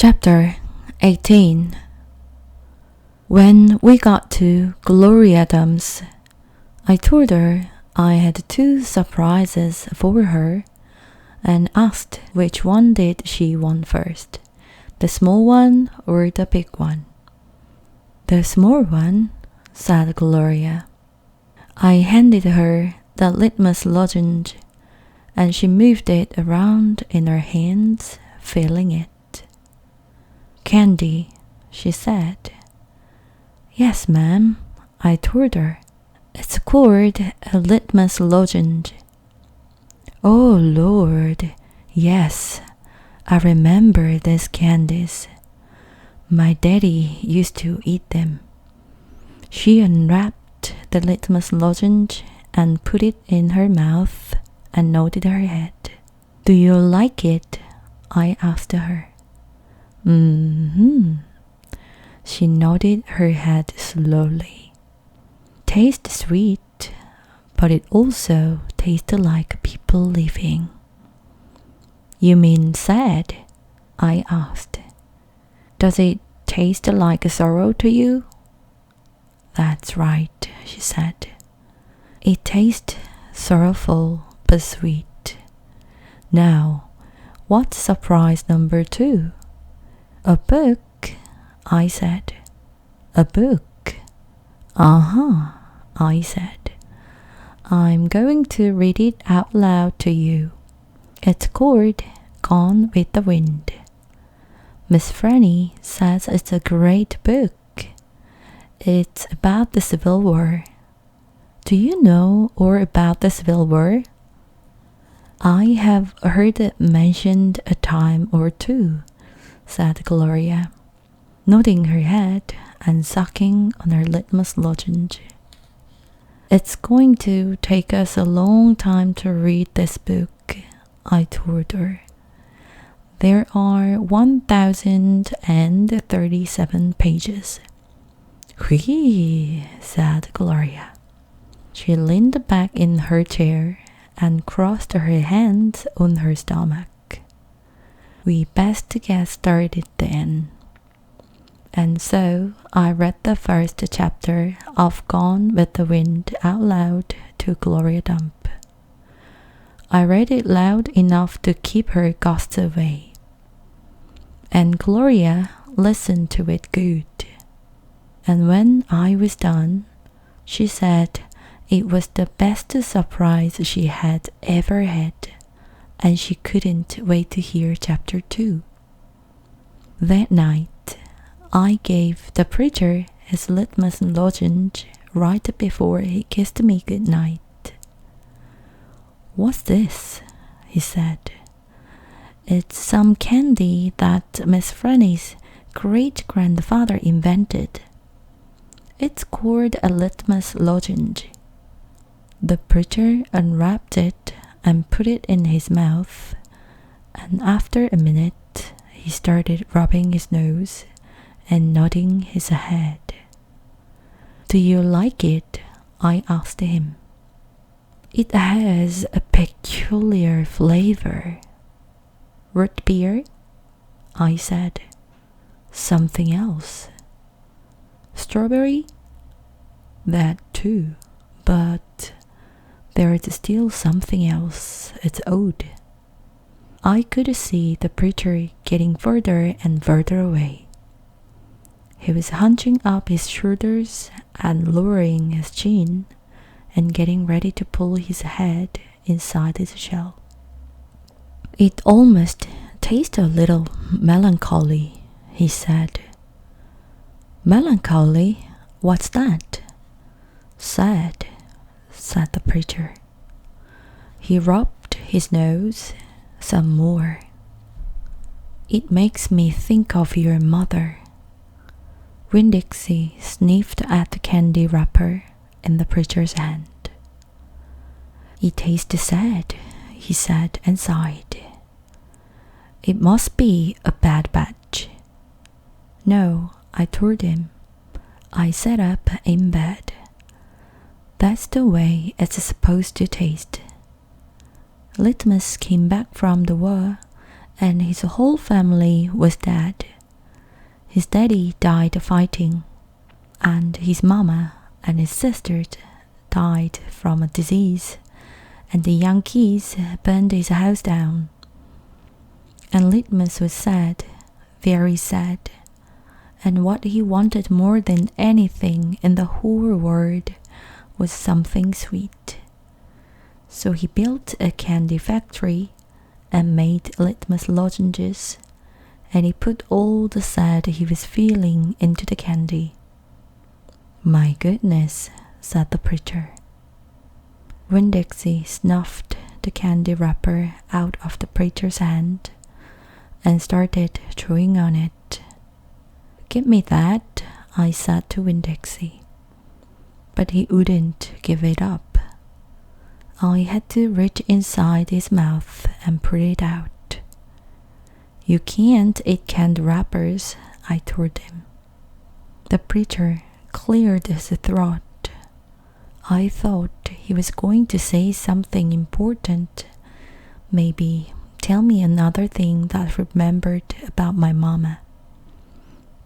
Chapter 18. When we got to Gloria Adams, I told her I had 2 surprises for her and asked which one did she want first, the small one or the big one. The small one, said Gloria. I handed her the litmus lozenge and she moved it around in her hands, feeling it. Candy, she said. Yes, ma'am, I told her. It's called a litmus lozenge. Oh, Lord, yes, I remember these candies. My daddy used to eat them. She unwrapped the litmus lozenge and put it in her mouth and nodded her head. Do you like it? I asked her. Mm-hmm. She nodded her head slowly. Tastes sweet, but it also tastes like people living. You mean sad? I asked. Does it taste like sorrow to you? That's right, she said. It tastes sorrowful but sweet. Now, what's surprise number 2? A book, I said. A book? Uh-huh, I said. I'm going to read it out loud to you. It's called Gone with the Wind. Miss Franny says it's a great book. It's about the Civil War. Do you know all about the Civil War? I have heard it mentioned a time or 2, said Gloria, nodding her head and sucking on her litmus lozenge. It's going to take us a long time to read this book, I told her. There are 1,037 pages. Whee, said Gloria. She leaned back in her chair and crossed her hands on her stomach. We best get started then. And so I read the first chapter of Gone with the Wind out loud to Gloria Dump. I read it loud enough to keep her ghosts away. And Gloria listened to it good. And when I was done, she said it was the best surprise she had ever had, and she couldn't wait to hear chapter 2. That night, I gave the preacher his litmus lozenge right before he kissed me good night. What's this? He said. It's some candy that Miss Franny's great-grandfather invented. It's called a litmus lozenge. The preacher unwrapped it and put it in his mouth, and after a minute he started rubbing his nose and nodding his head. Do you like it? I asked him. It has a peculiar flavor. Root beer? I said. Something else. Strawberry? That too, but there's still something else. It's odd. I could see the preacher getting further and further away. He was hunching up his shoulders and lowering his chin and getting ready to pull his head inside his shell. It almost tastes a little melancholy, he said. Melancholy? What's that? Sad, said the preacher. He rubbed his nose some more. It makes me think of your mother. Winn-Dixie sniffed at the candy wrapper in the preacher's hand. It tastes sad, he said and sighed. It must be a bad batch. No, I told him. I sat up in bed. That's the way it's supposed to taste. Litmus came back from the war and his whole family was dead. His daddy died fighting, and his mama and his sisters died from a disease, and the Yankees burned his house down. And Litmus was sad, very sad, and what he wanted more than anything in the whole world was something sweet. So he built a candy factory and made litmus lozenges, and he put all the sad he was feeling into the candy. "My goodness," said the preacher. Winn-Dixie snuffed the candy wrapper out of the preacher's hand and started chewing on it. "Give me that," I said to Winn-Dixie. But he wouldn't give it up. I had to reach inside his mouth and pull it out. "You can't eat candy wrappers," I told him. The preacher cleared his throat. I thought he was going to say something important. Maybe tell me another thing that I remembered about my mama.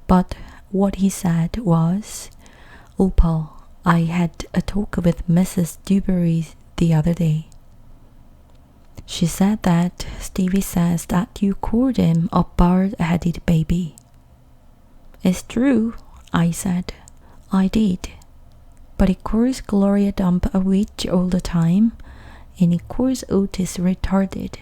But what he said was, "Oh, Paul, I had a talk with Mrs. Dewberry the other day. She said that Stevie says that you called him a bald-headed baby." "It's true," I said. "I did. But he calls Gloria Dump a witch all the time, and he calls Otis retarded.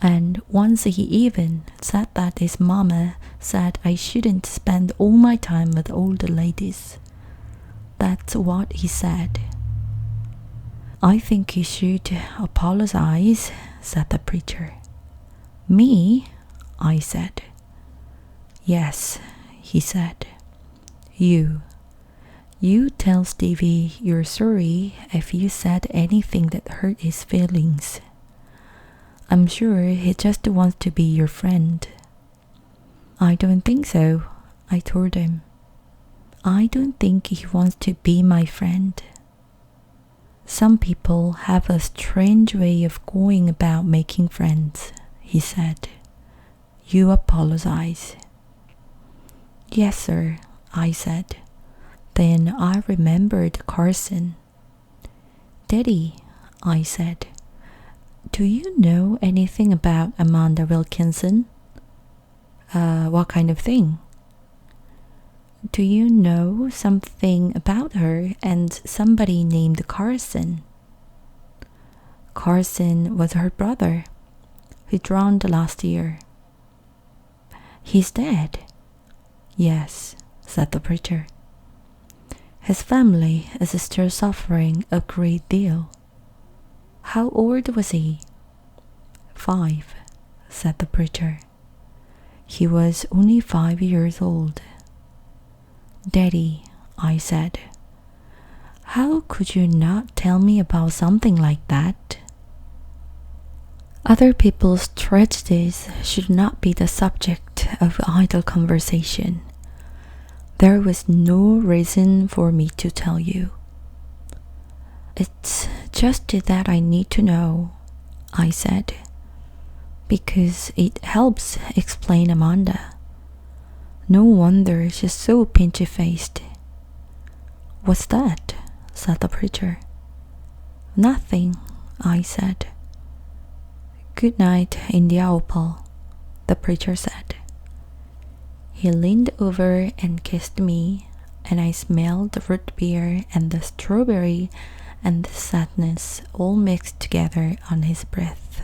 And once he even said that his mama said I shouldn't spend all my time with older ladies. That's what he said." "I think you should apologize," said the preacher. "Me?" I said. "Yes," he said. You tell Stevie you're sorry if you said anything that hurt his feelings. I'm sure he just wants to be your friend." "I don't think so," I told him. "I don't think he wants to be my friend. Some people have a strange way of going about making friends," he said. "You apologize." "Yes, sir," I said. Then I remembered Carson. "Daddy," I said, "do you know anything about Amanda Wilkinson?" What kind of thing?" "Do you know something about her and somebody named Carson?" "Carson was her brother. He drowned last year." "He's dead?" "Yes," said the preacher. "His family is still suffering a great deal." "How old was he?" 5, said the preacher. "He was only 5 years old." "Daddy," I said, "how could you not tell me about something like that?" Other people's tragedies should not be the subject of idle conversation. There was no reason for me to tell you. "It's just that I need to know," I said, "because it helps explain Amanda. No wonder she's so pinchy-faced." "What's that?" said the preacher. "Nothing," I said. "Good night, India Opal," the preacher said. He leaned over and kissed me, and I smelled the root beer and the strawberry and the sadness all mixed together on his breath.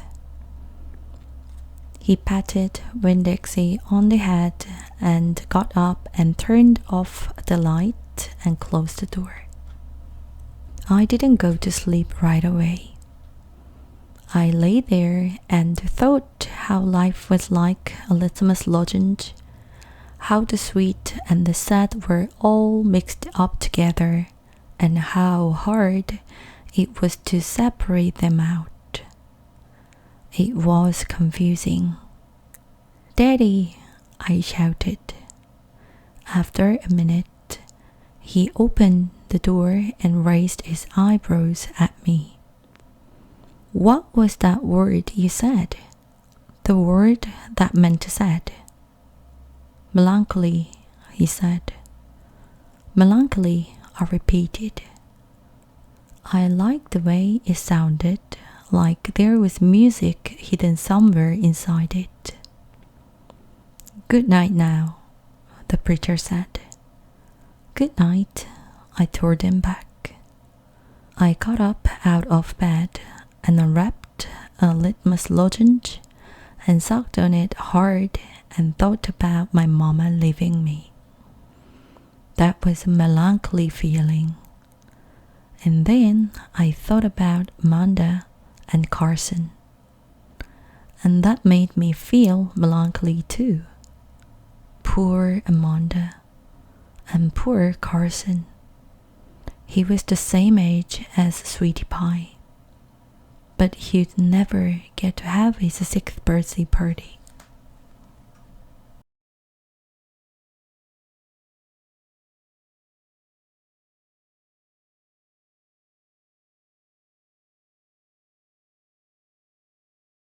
He patted Winn-Dixie on the head and got up and turned off the light and closed the door. I didn't go to sleep right away. I lay there and thought how life was like a litmus lozenge, how the sweet and the sad were all mixed up together, and how hard it was to separate them out. It was confusing. "Daddy!" I shouted. After a minute, he opened the door and raised his eyebrows at me. "What was that word you said?" the word that meant sad. Melancholy, he said. Melancholy, I repeated. I liked the way it sounded, like there was music hidden somewhere inside it. Good night now, the preacher said. Good night, I told him back. I got up out of bed and unwrapped a litmus lozenge and sucked on it hard and thought about my mama leaving me. That was a melancholy feeling. And then I thought about Amanda and Carson. And that made me feel melancholy too. Poor Amanda and poor Carson. He was the same age as Sweetie Pie, but he'd never get to have his 6th birthday party.